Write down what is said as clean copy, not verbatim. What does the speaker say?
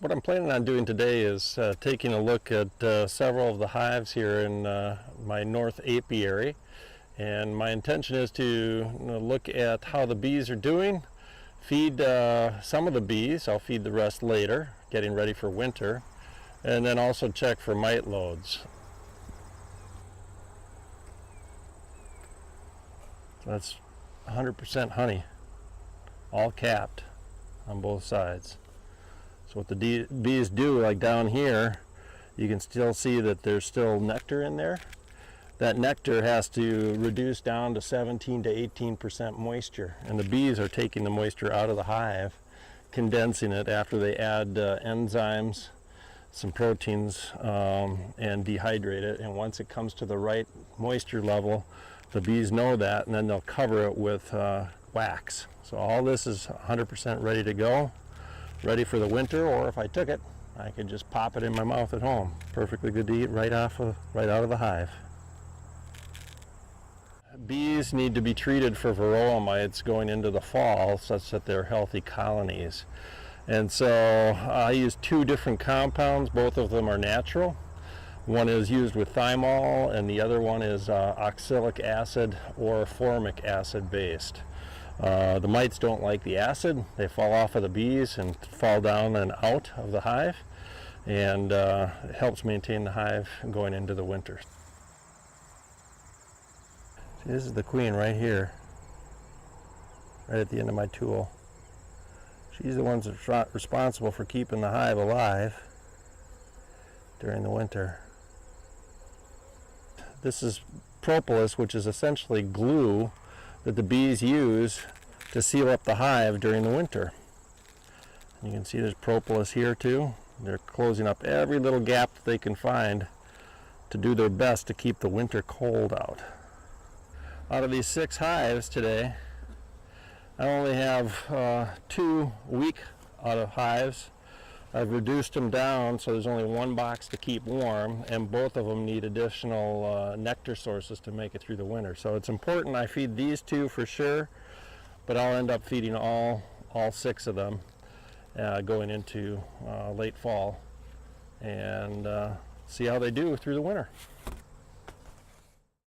What I'm planning on doing today is taking a look at several of the hives here in my north apiary, and my intention is to look at how the bees are doing, feed some of the bees. I'll feed the rest later, getting ready for winter, and then also check for mite loads. So that's 100% honey, all capped on both sides. So what the bees do, like down here, you can still see that there's still nectar in there. That nectar has to reduce down to 17 to 18% moisture, and the bees are taking the moisture out of the hive, condensing it after they add enzymes, some proteins, and dehydrate it. And once it comes to the right moisture level, the bees know that, and then they'll cover it with wax. So all this is 100% ready to go, ready for the winter, or if I took it, I could just pop it in my mouth at home. Perfectly good to eat right out of the hive. Bees need to be treated for varroa mites going into the fall such that they're healthy colonies. And so I use two different compounds. Both of them are natural. One is used with thymol and the other one is oxalic acid or formic acid based. The mites don't like the acid. They fall off of the bees and fall down and out of the hive, and it helps maintain the hive going into the winter. See, this is the queen right here, right at the end of my tool. She's the one that's responsible for keeping the hive alive during the winter. This is propolis, which is essentially glue that the bees use to seal up the hive during the winter. You can see there's propolis here too. They're closing up every little gap that they can find to do their best to keep the winter cold out. Out of these 6 hives today, I only have 2 weak out of hives. I've reduced them down so there's only 1 box to keep warm, and both of them need additional nectar sources to make it through the winter. So it's important I feed these 2 for sure, but I'll end up feeding all 6 of them going into late fall, and see how they do through the winter.